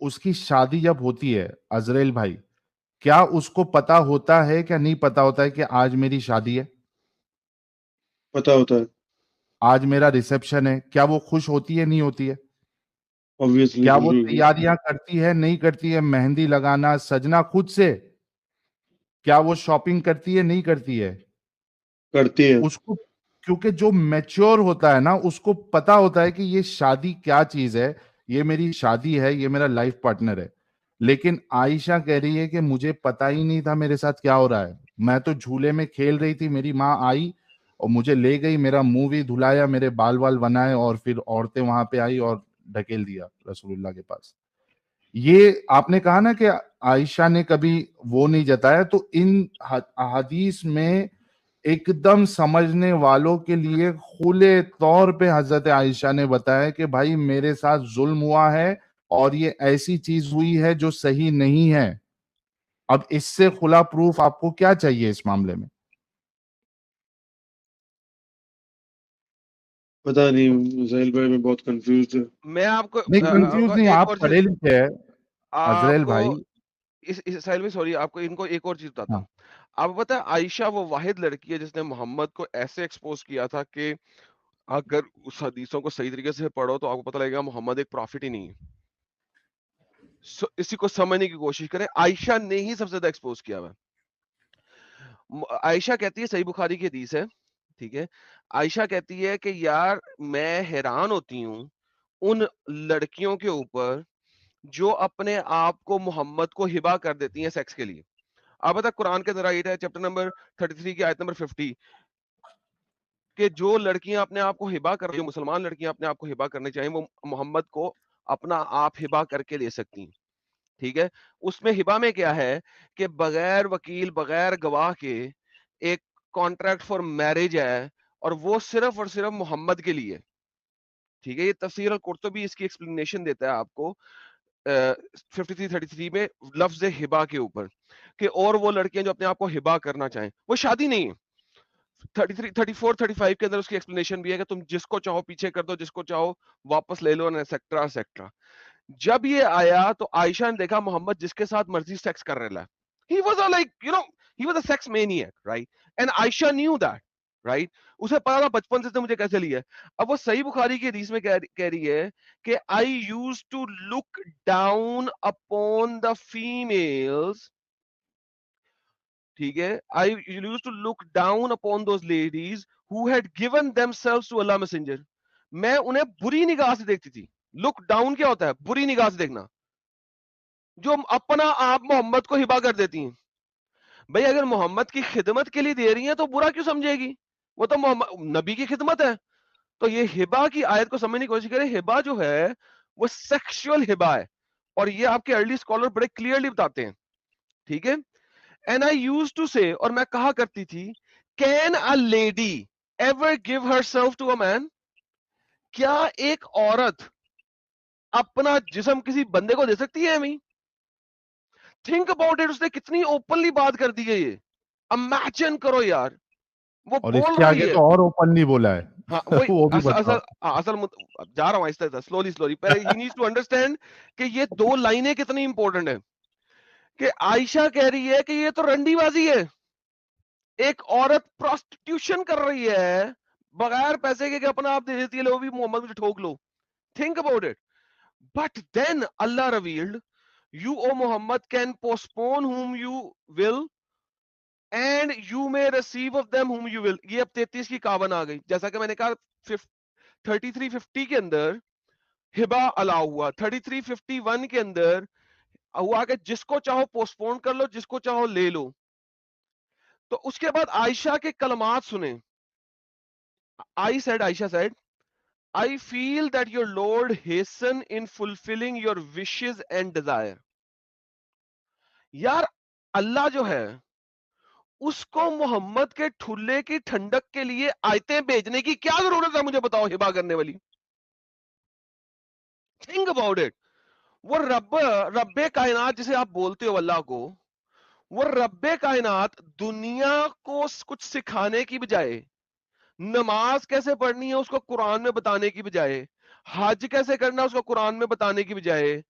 A: اس کی شادی جب ہوتی ہے عزرائیل بھائی, کیا اس کو پتا ہوتا ہے کیا نہیں پتا ہوتا ہے کہ آج میری شادی ہے؟
B: پتا ہوتا ہے.
A: آج میرا ریسپشن ہے, کیا وہ خوش ہوتی ہے نہیں ہوتی ہے؟
B: Obviously,
A: کیا وہ
B: بالکل.
A: تیاریاں کرتی ہے نہیں کرتی ہے, مہندی لگانا سجنا خود سے؟ کیا وہ شاپنگ کرتی ہے نہیں کرتی ہے؟
B: کرتی ہے.
A: اس کو کیونکہ جو میچور ہوتا ہے نا اس کو پتا ہوتا ہے کہ یہ شادی کیا چیز ہے, یہ میری شادی ہے, یہ میرا لائف پارٹنر ہے. لیکن عائشہ کہہ رہی ہے کہ مجھے پتا ہی نہیں تھا میرے ساتھ کیا ہو رہا ہے, میں تو جھولے میں کھیل رہی تھی, میری ماں آئی اور مجھے لے گئی, میرا منہ بھی دھلایا, میرے بال وال بنائے, اور پھر عورتیں وہاں پہ آئی اور ڈھکیل دیا رسول اللہ کے پاس. یہ آپ نے کہا نا کہ عائشہ نے کبھی وہ نہیں جتایا, تو ان احادیث میں ایک دم سمجھنے والوں کے لیے کھلے طور پہ حضرت عائشہ نے بتایا کہ بھائی میرے ساتھ ظلم ہوا ہے اور یہ ایسی چیز ہوئی ہے جو صحیح نہیں ہے. اب اس سے کھلا پروف آپ کو کیا چاہیے اس معاملے میں؟
B: پتا نہیں زہیل بھائی, میں بہت کنفیوزڈ ہوں.
C: میں آپ کو
A: نہیں کنفیوز نہیں,
C: ایک
A: آپ
C: اور
A: پڑھے
C: چیز
A: لکھے ہیں
C: آپ
A: عزرائیل
C: کو
A: بھائی.
C: ساحل بھی سوری, آپ کو ان کو ایک اور چیز بتاتا
A: ہاں
C: ہوں. آپ کو پتا ہے عائشہ وہ واحد لڑکی ہے جس نے محمد کو ایسے ایکسپوز کیا تھا کہ اگر اس حدیثوں کو صحیح طریقے سے پڑھو تو آپ کو پتہ لگے گا محمد ایک پروفٹ ہی نہیں ہے. اسی کو سمجھنے کی کوشش کریں, عائشہ نے ہی سب سے زیادہ ایکسپوز کیا ہوا. عائشہ کہتی ہے, صحیح بخاری کی حدیث ہے, ٹھیک ہے, عائشہ کہتی ہے کہ یار میں حیران ہوتی ہوں ان لڑکیوں کے اوپر جو اپنے آپ کو محمد کو ہبا کر دیتی ہیں سیکس کے لیے. آپ بتا قرآن کے ذرا ہے چیپٹر نمبر 33 کی آیت نمبر 50 کہ جو لڑکیاں اپنے آپ کو ہبا کر, جو مسلمان لڑکیاں اپنے آپ کو ہبا کرنے چاہیں وہ محمد کو اپنا آپ ہبا کر کے لے سکتی ہیں. ٹھیک ہے, اس میں ہبا میں کیا ہے کہ بغیر وکیل بغیر گواہ کے ایک کانٹریکٹ فار میرج ہے, اور وہ صرف اور صرف محمد کے لیے. ٹھیک ہے, یہ تفسیر القرطبی اس کی ایکسپلینیشن دیتا ہے آپ کو 53-33 میں لفظ ہبا کے اوپر کہ اور وہ لڑکیاں جو اپنے آپ کو ہبا کرنا چاہیں, وہ شادی نہیں ہے. 34-35 کے اندر اس کی ایکسپلینیشن بھی ہے کہ تم جس کو چاہو پیچھے کر دو, جس کو چاہو واپس لے لو, ایٹسیکٹرا ایٹسیکٹرا. جب یہ آیا تو عائشہ نے دیکھا محمد جس کے ساتھ مرضی سیکس کر رہا ہے. He was a like, you know, he was a sex maniac, right? And Aisha knew that, right? اسے پتا تھا بچپن سے مجھے کیسے لیا. اب وہ صحیح بخاری کی حدیث میں کہہ رہی ہے کہ I used to look down upon the females. ٹھیک ہے, I used to look down upon those ladies who had given themselves to Allah Messenger. میں انہیں بری نگاہ سے دیکھتی تھی. لک ڈاؤن کیا ہوتا ہے؟ بری نگاہ سے دیکھنا. جو اپنا آپ محمد کو ہبا کر دیتی ہیں. بھئی اگر محمد کی خدمت کے لیے دے رہی ہیں تو برا کیوں سمجھے گی؟ وہ تو نبی کی خدمت ہے. تو یہ ہبا کی آیت کو سمجھنے کی کوشش کریں. ہبا جو ہے وہ سیکشول ہبا ہے, اور یہ آپ کے ارلی اسکالر بڑے کلیئرلی بتاتے ہیں. ٹھیک ہے, And I used to say, اور میں کہا کرتی تھی, can a lady ever give herself to a man? کیا ایک عورت اپنا جسم کسی بندے کو دے سکتی ہے؟ امی تھنک اباؤٹ اٹ, اس نے کتنی اوپنلی بات کر دی ہے. یہ امیجن کرو یار, وہ
A: اور اس
C: بول
A: کے آگے
C: رہی ہے.
A: تو اور اوپنلی بولا ہے.
C: ہاں وہی
A: وہ بھی بتاؤ.
C: اصل جا رہا ہوں آہستہ سلولی پہلے ہی نیڈز ٹو انڈرسٹینڈ کہ یہ دو لائنیں کتنی امپورٹنٹ ہیں. کہ عائشہ کہہ رہی ہے کہ یہ تو رنڈی بازی ہے, ایک عورت پروسٹیٹیوشن کر رہی ہے بغیر پیسے کے کہ اپنا آپ دے دیتی ہے, لو بھی محمد مجھے ٹھوک لو. Think about it. But then Allah revealed, you O Muhammad can postpone whom you will and you may receive of them whom you will. یہ اب 33 کی 51 آ گئی. جیسا کہ میں نے کہا 33-50 کے اندر ہبا الاؤ ہوا, 33-51 کے اندر ہوا کہ جس کو چاہو پوسٹ پون کر لو, جس کو چاہو لے لو. تو اس کے بعد عائشہ کے کلمات سنیں. عائشہ said, I feel that your Lord hasten in fulfilling your wishes and desire. یار اللہ جو ہے اس کو محمد کے ٹھلے کی ٹھنڈک کے لیے آیتیں بھیجنے کی کیا ضرورت ہے؟ مجھے بتاؤ ہبا کرنے والی. Think about it. وہ رب کائنات جسے آپ بولتے ہو اللہ کو, وہ رب کائنات دنیا کو کچھ سکھانے کی بجائے, نماز کیسے پڑھنی ہے اس کو قرآن میں بتانے کی بجائے, حج کیسے کرنا ہے اس کو قرآن میں بتانے کی بجائے,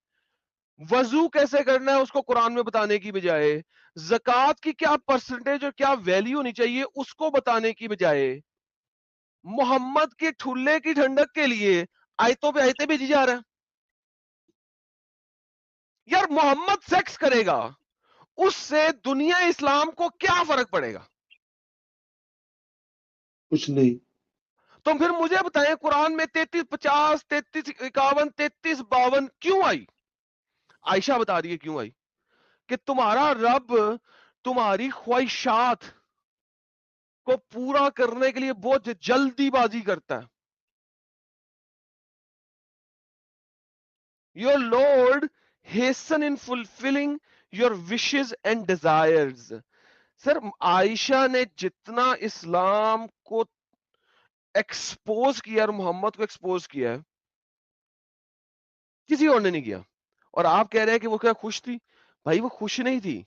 C: وضو کیسے کرنا ہے اس کو قرآن میں بتانے کی بجائے, زکوٰۃ کی کیا پرسنٹیج اور کیا ویلیو ہونی چاہیے اس کو بتانے کی بجائے, محمد کے ٹھلے کی ٹھنڈک کے لیے آیتوں پہ آیتیں بھیجی جا رہا ہے. یار محمد سیکس کرے گا, اس سے دنیا اسلام کو کیا فرق پڑے گا؟
B: کچھ نہیں.
C: تو پھر مجھے بتائیں قرآن میں 33 50 33 51 33 52 کیوں آئی؟ عائشہ بتا رہی ہے کیوں آئی، کہ تمہارا رب تمہاری خواہشات کو پورا کرنے کے لیے بہت جلدی بازی کرتا ہے. Your Lord hasten in fulfilling your wishes and desires. سر عائشہ نے جتنا اسلام کو ایکسپوز کیا اور محمد کو ایکسپوز کیا ہے کسی اور نے نہیں کیا. اور آپ کہہ رہے ہیں کہ وہ کیا خوش تھی؟ بھائی وہ خوش نہیں تھی،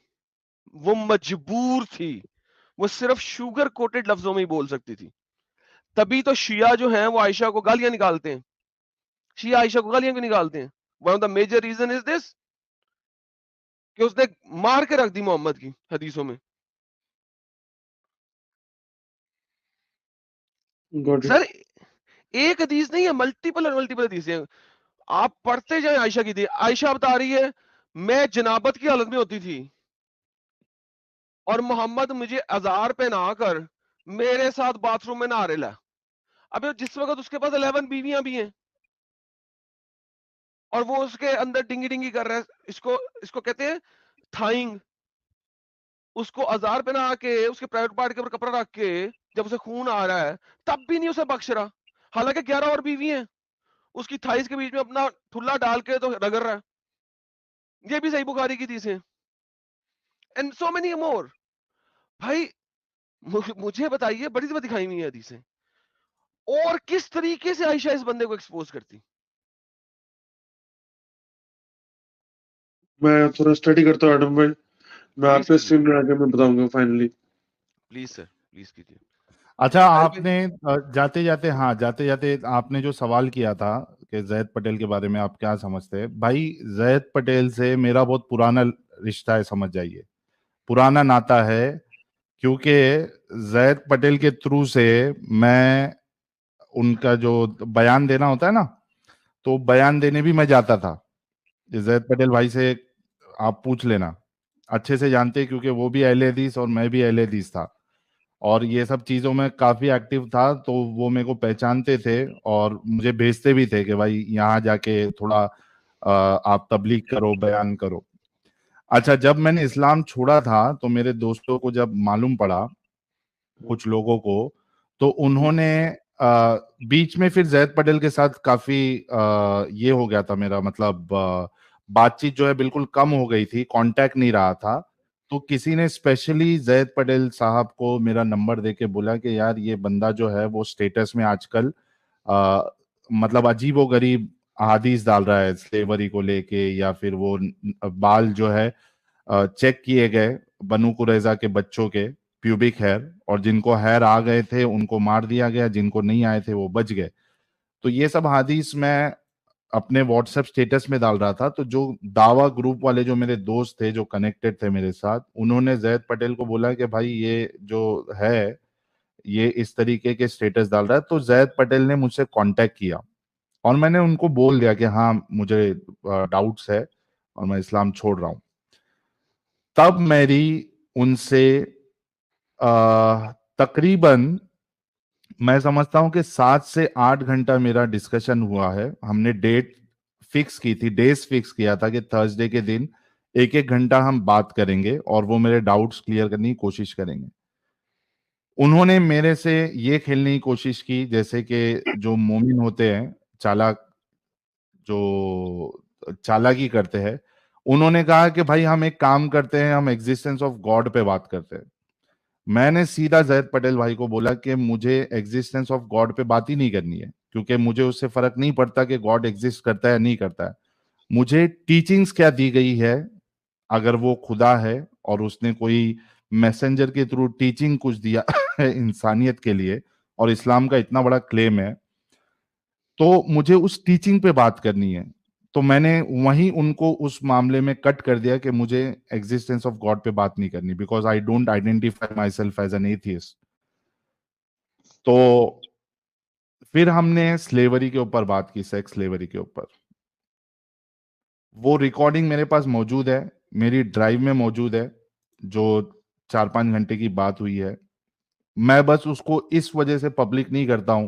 C: وہ مجبور تھی. وہ صرف شوگر کوٹڈ لفظوں میں ہی بول سکتی تھی. تبھی تو شیعہ جو ہیں وہ عائشہ کو گالیاں نکالتے ہیں. شیعہ عائشہ کو گالیاں کیوں نکالتے ہیں؟ One of the major reason is this کہ اس نے مار کے رکھ دی محمد کی حدیثوں میں.
B: Got it.
C: سر ایک حدیث نہیں ہے، ملٹیپل حدیثیں ہیں. آپ پڑھتے جائیں عائشہ کی. عائشہ بتا رہی ہے میں جنابت کی حالت میں ہوتی تھی اور محمد مجھے ازار پہنا کر میرے ساتھ باتھ روم میں نہا رہا. اب جس وقت اس کے پاس 11 بیویاں بھی ہیں اور وہ اس کے اندر ڈنگی ڈنگی کر رہا ہے، اس کو کہتے ہیں تھائنگ. اس کو ازار پہنا کے اس کے پرائیویٹ پارٹ کے اوپر کپڑا رکھ کے جب اسے خون آ رہا ہے تب بھی نہیں اسے بخش رہا، حالانکہ 11 اور بیوی ہیں. اس کی تھائز کے بیچ میں اپنا ٹھلا ڈال کے تو رگڑ رہا ہے. یہ بھی صحیح بخاری کی حدیث ہے. And so many more. بھائی مجھے بتائیے بڑی دفعہ دکھائی ہوئی ہیں حدیثیں، اور کس طریقے سے عائشہ اس بندے کو ایکسپوز کرتی.
B: میں تھوڑا اسٹڈی کرتا ہوں ایڈم بھائی، میں آپ کے اسٹریم میں آ کے میں بتاؤں گا فائنلی.
C: پلیز سر پلیز کیجیے.
A: اچھا آپ نے جاتے جاتے آپ نے جو سوال کیا تھا کہ زید پٹیل کے بارے میں آپ کیا سمجھتے ہیں، بھائی زید پٹیل سے میرا بہت پرانا رشتہ ہے، سمجھ جائیے پرانا ناتا ہے، کیونکہ زید پٹیل کے تھرو سے میں ان کا جو بیان دینا ہوتا ہے نا، تو بیان دینے بھی میں جاتا تھا. زید پٹیل بھائی سے آپ پوچھ لینا، اچھے سے جانتے کیونکہ وہ بھی اہل حدیث اور میں بھی اہل حدیث تھا اور یہ سب چیزوں میں کافی ایکٹیو تھا، تو وہ میرے کو پہچانتے تھے اور مجھے بھیجتے بھی تھے کہ بھائی یہاں جا کے تھوڑا آپ تبلیغ کرو، بیان کرو. اچھا جب میں نے اسلام چھوڑا تھا تو میرے دوستوں کو جب معلوم پڑا، کچھ لوگوں کو، تو انہوں نے بیچ میں پھر زید پٹیل کے ساتھ کافی یہ ہو گیا تھا میرا، مطلب بات چیت جو ہے بالکل کم ہو گئی تھی، کانٹیکٹ نہیں رہا تھا. تو کسی نے اسپیشلی زید پٹیل صاحب کو میرا نمبر دے کے بولا کہ یار یہ بندہ جو ہے وہ سٹیٹس میں آج کل مطلب عجیب و غریب احادیث ڈال رہا ہے سلیوری کو لے کے، یا پھر وہ بال جو ہے چیک کیے گئے بنو قریظہ کے بچوں کے پیوبک ہیئر، اور جن کو ہیئر آ گئے تھے ان کو مار دیا گیا، جن کو نہیں آئے تھے وہ بچ گئے. تو یہ سب حدیث میں اپنے واٹس ایپ سٹیٹس میں ڈال رہا تھا. تو جو دعویٰ گروپ والے جو میرے دوست تھے جو کنیکٹڈ تھے میرے ساتھ، انہوں نے زید پٹیل کو بولا کہ بھائی یہ جو ہے یہ اس طریقے کے سٹیٹس ڈال رہا ہے. تو زید پٹیل نے مجھ سے کانٹیکٹ کیا اور میں نے ان کو بول دیا کہ ہاں مجھے ڈاؤٹس ہے اور میں اسلام چھوڑ رہا ہوں. تب میری ان سے تقریباً میں سمجھتا ہوں کہ 7 سے 8 گھنٹہ میرا ڈسکشن ہوا ہے. ہم نے ڈیٹ فکس کی تھی، ڈیز فکس کیا تھا کہ تھرسڈے کے دن 1-1 گھنٹہ ہم بات کریں گے اور وہ میرے ڈاؤٹس کلیئر کرنے کی کوشش کریں گے. انہوں نے میرے سے یہ کھیلنے کی کوشش کی جیسے کہ جو مومن ہوتے ہیں چالاک، جو چالاکی کرتے ہیں، انہوں نے کہا کہ بھائی ہم ایک کام کرتے ہیں، ہم ایگزسٹنس آف گاڈ پہ بات کرتے ہیں. میں نے سیدھا زید پٹیل بھائی کو بولا کہ مجھے ایگزسٹنس آف گاڈ پہ بات ہی نہیں کرنی ہے، کیونکہ مجھے اس سے فرق نہیں پڑتا کہ گاڈ ایگزسٹ کرتا ہے نہیں کرتا ہے. مجھے ٹیچنگز کیا دی گئی ہے، اگر وہ خدا ہے اور اس نے کوئی میسنجر کے تھرو ٹیچنگ کچھ دیا ہے انسانیت کے لیے، اور اسلام کا اتنا بڑا کلیم ہے، تو مجھے اس ٹیچنگ پہ بات کرنی ہے. تو میں نے وہیں ان کو اس معاملے میں کٹ کر دیا کہ مجھے ایگزسٹنس آف گاڈ پہ بات نہیں کرنی، because I don't identify my self as an atheist. تو پھر ہم نے سلیوری کے اوپر بات کی، سیکس سلیوری کے اوپر. وہ ریکارڈنگ میرے پاس موجود ہے، میری ڈرائیو میں موجود ہے، جو 4-5 گھنٹے کی بات ہوئی ہے. میں بس اس کو اس وجہ سے پبلک نہیں کرتا ہوں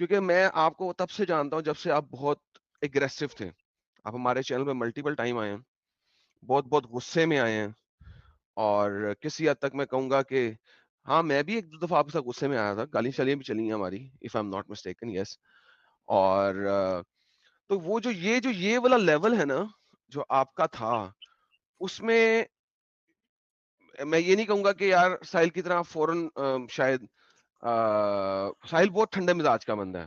C: کیونکہ میں آپ کو تب سے جانتا ہوں جب سے آپ بہت اگریسو تھے. آپ ہمارے چینل پہ ملٹیپل ٹائم آئے ہیں, بہت غصے میں آئے ہیں, اور کسی حد تک میں کہوں گا کہ ہاں میں بھی ایک دو دفعہ آپ کے ساتھ غصے میں آیا تھا, گالی شالیاں بھی چلی ہیں ہماری, if I am not mistaken, yes. اور تو وہ جو یہ والا لیول ہے نا جو آپ کا تھا, اس میں میں یہ نہیں کہوں گا کہ یار ساحل کی طرح فوراً شاید ساحل بہت ٹھنڈے مزاج کا بندہ ہے.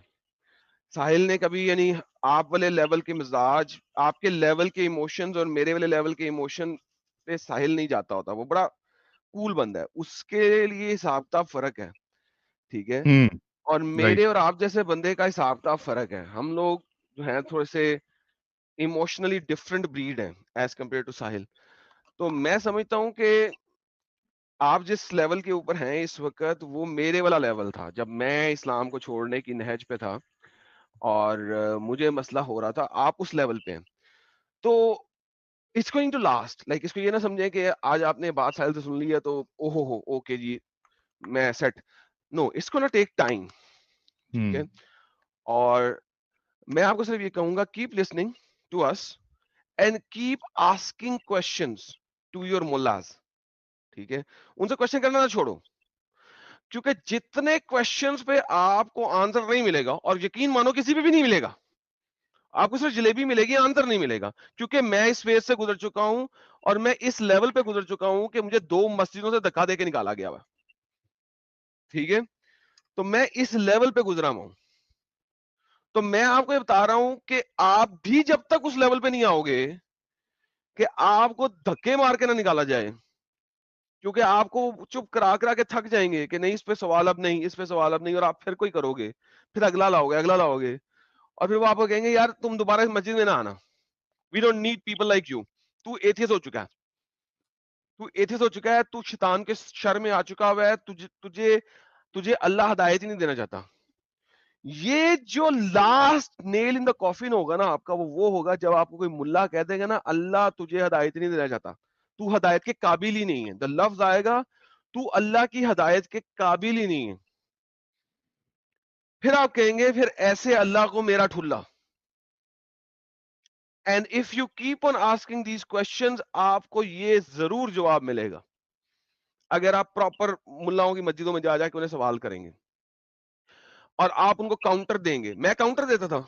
C: ساحل نے کبھی یعنی آپ والے لیول کے مزاج, آپ کے لیول کے ایموشنز اور میرے والے لیول کے ایموشن پہ ساحل نہیں جاتا ہوتا. وہ بڑا کول بندہ ہے, اس کے لیے حساب کتاب فرق ہے, ٹھیک ہے. اور میرے اور آپ جیسے بندے کا حساب کتاب فرق ہے. ہم لوگ جو ہیں تھوڑے سے ایموشنلی ڈفرنٹ بریڈ ہیں ایز کمپیئر ٹو ساحل. تو میں سمجھتا ہوں کہ آپ جس لیول کے اوپر ہیں اس وقت, وہ میرے والا لیول تھا جب میں اسلام کو چھوڑنے کی نہج پہ تھا اور مجھے مسئلہ ہو رہا تھا. آپ اس لیول پہ ہیں. تو it's going to last, like اس کو یہ نہ سمجھیں کہ آج آپ نے بات ساحل سے سن لی ہے تو اوہو ہو اوکے جی میں set. No, it's gonna take time, ٹھیک ہے. اور میں آپ کو صرف یہ کہوں گا, keep listening to us and keep asking questions to your mullahs, ٹھیک ہے. ان سے کوشچن کرنا نہ چھوڑو, کیونکہ جتنے کوشچنز پہ آپ کو آنسر نہیں ملے گا, اور یقین مانو کسی پہ بھی نہیں ملے گا, آپ کو صرف جلیبی ملے گی, آنسر نہیں ملے گا. کیونکہ میں اس فیز سے گزر چکا ہوں اور میں اس لیول پہ گزر چکا ہوں کہ مجھے 2 مسجدوں سے دھکا دے کے نکالا گیا ہوا, ٹھیک ہے. تو میں اس لیول پہ گزرا ہوں. تو میں آپ کو یہ بتا رہا ہوں کہ آپ بھی جب تک اس لیول پہ نہیں آؤ گے کہ آپ کو دھکے مار کے نہ نکالا جائے, کیونکہ آپ کو چپ کرا کے تھک جائیں گے کہ نہیں اس پہ سوال اب نہیں, اس پہ سوال اب نہیں, اور آپ پھر کوئی کرو گے, پھر اگلا لاؤ گے, اور پھر وہ آپ کو کہیں گے یار تم دوبارہ اس مسجد میں نہ آنا, we don't need people like you. تو ایتھیس ہو چکا ہے, تو شیطان کے شر میں آ چکا ہوا ہے, تجھے اللہ ہدایت ہی نہیں دینا چاہتا. یہ جو لاسٹ نیل ان دا کافن ہوگا نا آپ کا, وہ ہوگا جب آپ کو کوئی ملا کہہ دے گا نا اللہ تجھے ہدایت نہیں دینا چاہتا, تو ہدایت کے قابل ہی نہیں ہے. دا لفظ آئے گا تو اللہ کی ہدایت کے قابل ہی نہیں ہے. پھر آپ کہیں گے پھر ایسے اللہ کو میرا ٹھلا. And if you keep on asking these questions, آپ کو یہ ضرور جواب ملے گا اگر آپ پراپر ملاؤں کی مسجدوں میں جا کے انہیں سوال کریں گے اور آپ ان کو کاؤنٹر دیں گے. میں کاؤنٹر دیتا تھا.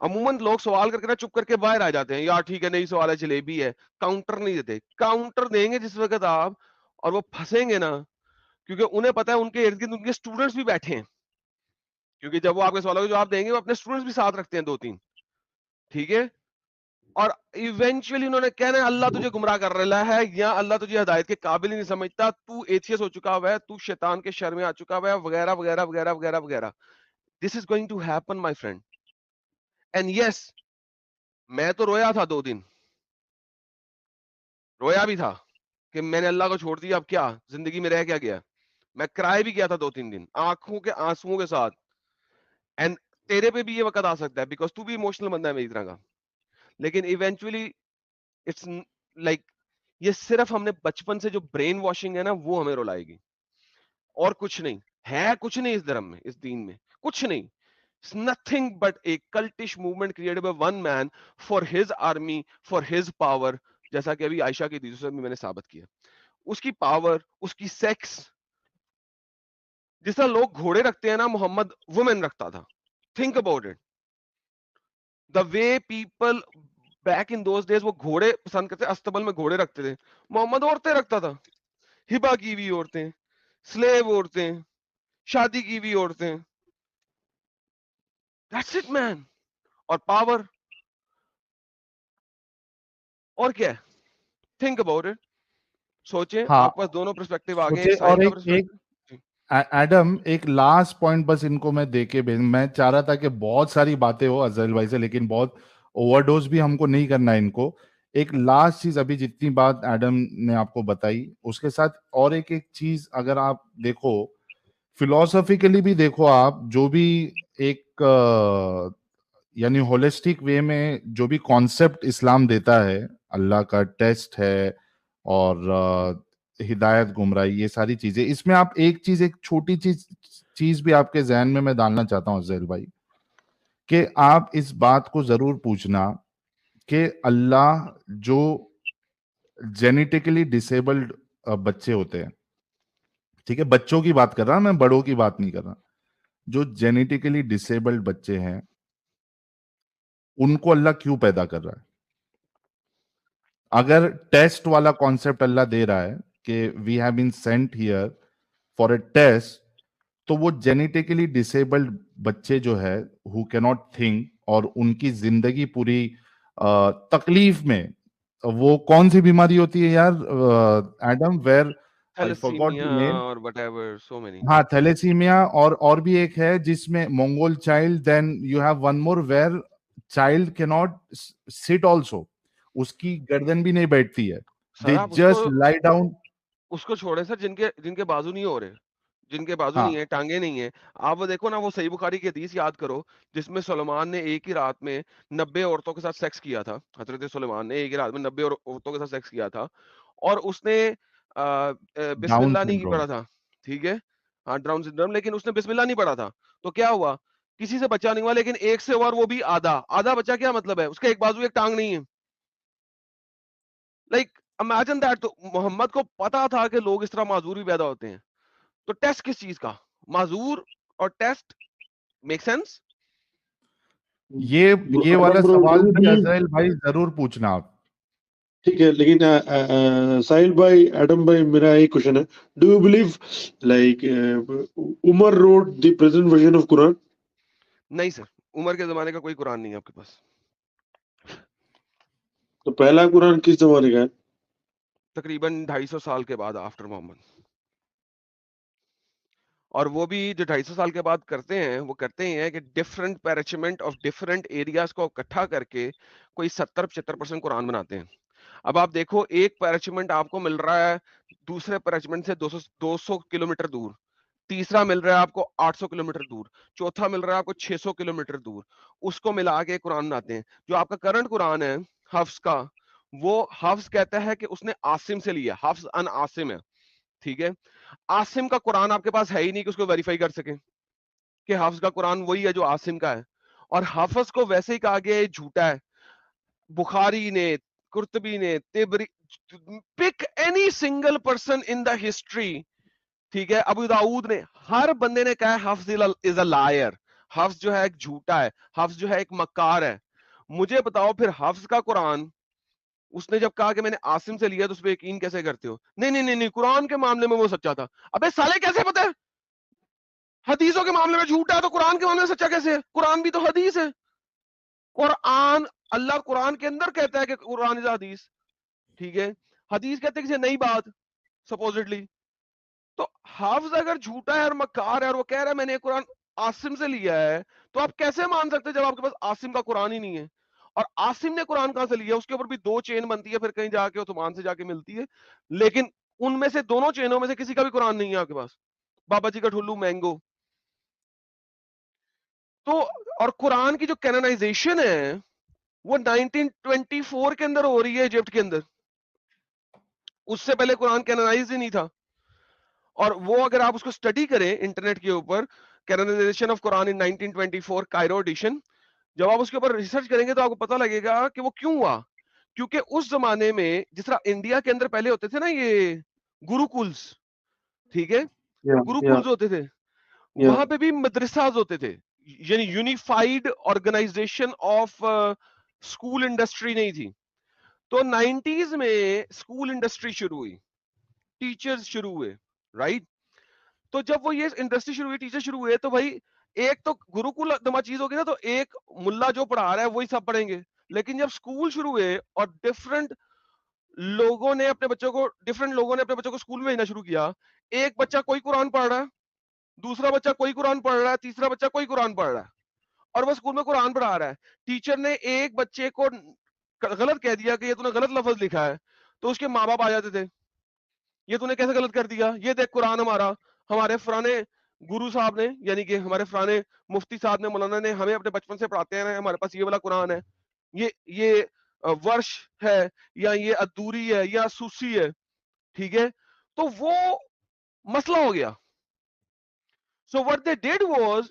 C: عموماً لوگ سوال کر کے نا چپ کر کے باہر آ جاتے ہیں, یار ٹھیک ہے نہیں سوال ہے جلیبی ہے. کاؤنٹر نہیں دیتے. کاؤنٹر دیں گے جس وقت آپ, اور وہ پھنسیں گے نا, کیونکہ انہیں پتا ہے ان کے ارد گرد ان کے اسٹوڈنٹس بھی بیٹھے ہیں, کیونکہ جب وہ آپ کے سوالوں کا جواب دیں گے وہ اپنے اسٹوڈنٹس بھی ساتھ رکھتے ہیں 2-3, ٹھیک ہے. اور ایونچولی انہوں نے کہنا ہے اللہ تجھے گمراہ کر رہا ہے یا اللہ تجھے ہدایت کے قابل ہی نہیں سمجھتا, تو ایتھیس ہو چکا ہوا ہے, تو شیطان کے شر میں آ چکا ہوا ہے, وغیرہ وغیرہ وغیرہ وغیرہ وغیرہ. This is going to happen my friend. And yes, میں تو رویا تھا 2 دن, رویا بھی تھا کہ میں نے اللہ کو چھوڑ دیا, اب کیا زندگی میں رہ کیا گیا. میں کرائے بھی کیا تھا 2-3 دن آنکھوں کے آنسوؤں کے ساتھ. اینڈ تیرے پہ بھی یہ وقت آ سکتا ہے بیکاز تو بھی ایموشنل بندہ ہے میری طرح کا. لیکن ایونچولی اٹس لائک یہ صرف ہم نے بچپن سے جو برین واشنگ ہے نا وہ ہمیں رلائے گی, اور کچھ نہیں ہے. کچھ نہیں اس دھرم میں, اس دین میں کچھ نہیں. It's nothing but a cultish movement created by one man for his army, for his power. جیسا کہ ابھی عائشہ کی حدیث سے میں نے ثابت کیا, اس کی پاور, اس کی سیکس. جس طرح لوگ گھوڑے رکھتے ہیں نا, محمد وومن رکھتا تھا. Think about it. The way people back in those days وہ گھوڑے پسند کرتے, استبل میں گھوڑے رکھتے تھے. محمد عورتیں رکھتا تھا, ہبا کی ہوئی عورتیں, سلیو عورتیں, شادی کی ہوئی عورتیں. That's it man. اور پاور, اور کیا ہے. تھنک اباؤٹ اٹ, سوچیں. آپ کے پاس دونوں پرسپیکٹیو آ گئے, ایک ساحل کا پرسپیکٹیو.
A: ایڈم ایک لاسٹ پوائنٹ بس ان کو میں دے کے میں چاہ رہا تھا کہ بہت ساری باتیں ہو ازل بھائی سے, لیکن بہت اوور ڈوز بھی ہم کو نہیں کرنا ہے ان کو. ایک لاسٹ چیز, ابھی جتنی بات ایڈم نے آپ کو بتائی اس کے ساتھ اور ایک چیز اگر آپ دیکھو فلاسفیکلی بھی دیکھو, آپ جو بھی ایک یعنی ہولسٹک وے میں جو بھی کانسیپٹ اسلام دیتا ہے, اللہ کا ٹیسٹ ہے اور ہدایت گمراہی, یہ ساری چیزیں, اس میں آپ ایک چیز, ایک چھوٹی چیز چیز بھی آپ کے ذہن میں ڈالنا چاہتا ہوں افضل بھائی کہ آپ اس بات کو ضرور پوچھنا کہ اللہ جو جینیٹیکلی ڈسیبلڈ بچے ہوتے ہیں, ٹھیک ہے, بچوں کی بات کر رہا میں, بڑوں کی بات نہیں کر رہا, جو جینیٹیکلی ڈسیبلڈ بچے ہیں ان کو اللہ کیوں پیدا کر رہا ہے؟ اگر ٹیسٹ والا کانسیپٹ اللہ دے رہا ہے کہ we have been sent here for a test, تو وہ جینیٹیکلی ڈسیبلڈ بچے جو ہے ہو کی ناٹ تھنک, اور ان کی زندگی پوری تکلیف میں, وہ کون سی بیماری ہوتی ہے یار Adam, where I forgot the
C: thalassemia
A: name.
C: or whatever, so many.
A: ہاں, تھیلیسیمیا, اور بھی ایک ہے جس میں mongol child, then you have one more where child کی ناٹ سٹ آلسو, اس کی گردن بھی نہیں بیٹھتی ہے,
C: سر
A: دے
C: آپ
A: جسٹ لائی ڈاؤن.
C: اس کو چھوڑے سر جن کے بازو نہیں ہو رہے, جن کے بازو
A: ہاں
C: نہیں ہے, ٹانگیں نہیں ہیں. آپ وہ دیکھو نا, وہ صحیح بخاری کی حدیث یاد کرو جس میں سلیمان نے ایک ہی رات میں 90 عورتوں کے ساتھ سیکس کیا تھا. حضرت سلیمان نے ایک ہی رات میں 90 عورتوں کے ساتھ سیکس کیا تھا, اور اس نے بسم
A: ڈاؤن
C: اللہ نہیں
A: سنڈروم.
C: پڑھا تھا. ٹھیک ہے, ہاں ڈاؤن سنڈروم, لیکن اس نے بسم اللہ نہیں پڑھا تھا. تو کیا ہوا, کسی سے بچہ نہیں ہوا, لیکن ایک سے اور وہ بھی آدھا بچہ. کیا مطلب ہے, اس کا ایک بازو ایک ٹانگ نہیں ہے. Like imagine that. تو محمد کو پتا تھا کہ لوگ اس طرح معذور بھی پیدا ہوتے ہیں. تو ٹیسٹ کس چیز کا, معذور اور ٹیسٹ, میک سینس.
A: یہ والا
B: Adam bro, do
A: سوال
B: you
A: بھی
B: believe,
A: عزرائیل بھائی ضرور پوچھنا آپ.
B: ٹھیک ہے, لیکن ساحل بھائی, ایڈم بھائی, میرا ایک کوشچن ہے, do you believe like Umar wrote the present version of Quran?
C: نہیں سر, عمر کے زمانے کا کوئی قرآن نہیں ہے آپ کے پاس.
B: تو پہلا قرآن کس زمانے کا ہے؟
C: تقریباً 250 سال کے بعد, آفٹر محمد. اور وہ بھی جو 250 سال کے بعد کرتے ہیں, وہ کرتے ہیں کہ ڈفرنٹ پیرچمنٹ آف ڈفرنٹ ایریاز کو اکٹھا کر کے کوئی 70-75% قرآن بناتے ہیں. اب آپ دیکھو, ایک پیرچمنٹ آپ کو مل رہا ہے دوسرے پیرچمنٹ سے 200 کلومیٹر دور, تیسرا مل رہا ہے آپ کو 800 کلومیٹر دور, چوتھا مل رہا ہے آپ کو 600 کلومیٹر دور. اس کو ملا کے قرآن بناتے ہیں. جو آپ کا کرنٹ قرآن ہے حفظ کا, وہ حفظ کہتا ہے کہ اس نے عاصم سے لیا, حفظ ان عاصم ہے. ٹھیک ہے, عاصم کا قرآن آپ کے پاس ہے ہی نہیں کہ اس کو ویریفائی کر سکیں کہ حفظ کا قرآن وہی ہے جو عاصم کا ہے. اور حفظ کو ویسے ہی کہا گیا جھوٹا ہے. بخاری نے, قرطبی نے, Tabari, pick any single person in the history, ٹھیک ہے, ابو داؤد نے, ہر بندے نے کہا ہے حفظ از اے لائر, حفظ جو ہے ایک جھوٹا ہے, حفظ جو ہے ایک مکار ہے. مجھے بتاؤ پھر حفظ کا قرآن اس نے جب کہا کہ میں نے عاصم سے لیا تو اس پہ یقین کیسے کرتے ہو؟ نہیں, قرآن کے معاملے میں وہ سچا تھا. ابے سالے کیسے پتہ ہے؟ حدیثوں کے معاملے میں جھوٹا ہے تو قرآن کے معاملے میں سچا کیسے ہے؟ قرآن بھی تو حدیث ہے. قرآن, اللہ قرآن کے اندر کہتا ہے کہ قرآن از حدیث. ٹھیک ہے, حدیث کہتے ہیں کسی نئی بات سپوزٹلی. تو حافظ اگر جھوٹا ہے اور مکار ہے اور وہ کہہ رہا ہے میں نے قرآن عاصم سے لیا ہے, تو آپ کیسے مان سکتے جب آپ کے پاس عاصم کا قرآن ہی نہیں ہے؟ اور عاصم نے قرآن کہاں سے لیا؟ اس کے اوپر بھی 2 چین بنتی ہے, پھر کہیں جا کے عثمان سے جا کے ملتی ہے, لیکن ان میں سے دونوں چینوں میں سے کسی کا بھی قرآن نہیں ہے آپ کے پاس. بابا جی کا ٹھلو مینگو. تو اور قرآن کی جو کینونائزیشن ہے وہ 1924 کے اندر ہو رہی ہے ایجپٹ کے اندر. اس سے پہلے قرآن کینونائز ہی نہیں تھا. اور وہ اگر آپ اس کو اسٹڈی کریں انٹرنیٹ کے اوپر, canonisation of Quran in 1924 Cairo edition, جب آپ اس کے اوپر ریسرچ کریں گے تو آپ کو پتہ لگے گا کہ وہ کیوں ہوا. کیونکہ اس زمانے میں جس طرح انڈیا کے اندر پہلے ہوتے تھے نا یہ گروکولز, ٹھیک ہے, گروکولز ہوتے تھے, وہاں پہ بھی مدرساز ہوتے تھے, یعنی unified organisation of school industry نہیں تھی. تو 90s میں اسکول انڈسٹری شروع ہوئی, ٹیچرز شروع ہوئے, رائٹ. تو جب وہ یہ انڈسٹری شروع ہوئی, ٹیچر شروع ہوئے, تو بھائی ایک تو گروکل دما چیز ہوگی نا, تو ایک ملا جو پڑھا رہا ہے وہی سب پڑھیں گے. لیکن جب اسکول شروع ہوئے اور ڈفرنٹ لوگوں نے اپنے بچوں کو اسکول میں بھیجنا شروع کیا, ایک بچہ کوئی قرآن پڑھ رہا ہے, دوسرا بچہ کوئی قرآن پڑھ رہا ہے, تیسرا بچہ کوئی قرآن پڑھ رہا ہے, اور وہ اسکول میں قرآن پڑھا رہا ہے. ٹیچر نے ایک بچے کو غلط کہہ دیا کہ یہ تو نے غلط لفظ لکھا ہے, تو اس کے ماں باپ آ جاتے تھے, یہ تو نے کیسے غلط کر دیا, یہ دیکھ قرآن ہمارے فلانے گرو صاحب نے, یعنی کہ ہمارے فلانے مفتی صاحب نے, مولانا نے ہمیں اپنے بچپن سے پڑھاتے ہیں, ہمارے پاس یہ والا قرآن ہے, یہ ورش ہے, یا یہ ادوری ہے, یا سوسی ہے. ٹھیک ہے, تو وہ مسئلہ ہو گیا. So what they did was,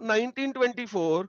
C: 1924,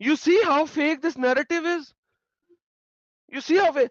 C: You see how fake this narrative is? You see how fake?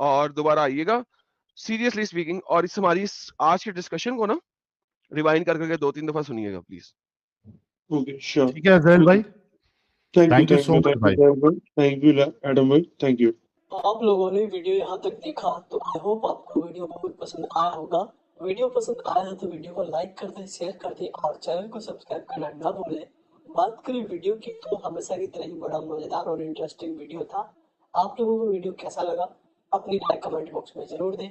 C: اور دوبارہ آئیے گا سیریسلی اسپیکنگ, اور اس ہماری آج کی ڈسکشن کو نا ریوائنڈ کر کے 2-3 دفعہ سنیے گا پلیز.
B: Okay sure.
A: ٹھیک ہے عزرائیل بھائی,
B: تھینک یو
A: سو مچ بھائی.
B: تھینک یو ایڈم بھائی, تھینک یو.
E: آپ لوگوں نے ویڈیو یہاں تک دیکھا تو آئی ہوپ آپ کو ویڈیو بہت پسند آیا ہوگا. ویڈیو پسند آیا ہے تو ویڈیو کو لائک کر دیں, شیئر کر دیں اور چینل کو سبسکرائب کرنا نہ بھولیں. بات کریں ویڈیو کی تو ہمیشہ کی طرح ہی بڑا مزیدار اور انٹرسٹنگ ویڈیو تھا. آپ لوگوں کو ویڈیو کیسا لگا اپنی رائے کمنٹ باکس میں ضرور دیں.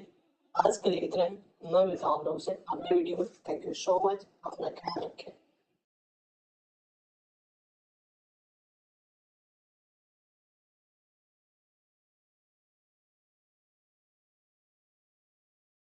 E: آج کے لیے اتنا ہی, میں ملتا ہوں آپ لوگوں سے اگلے ویڈیو میں. تھینک یو سو مچ, اپنا خیال رکھیں.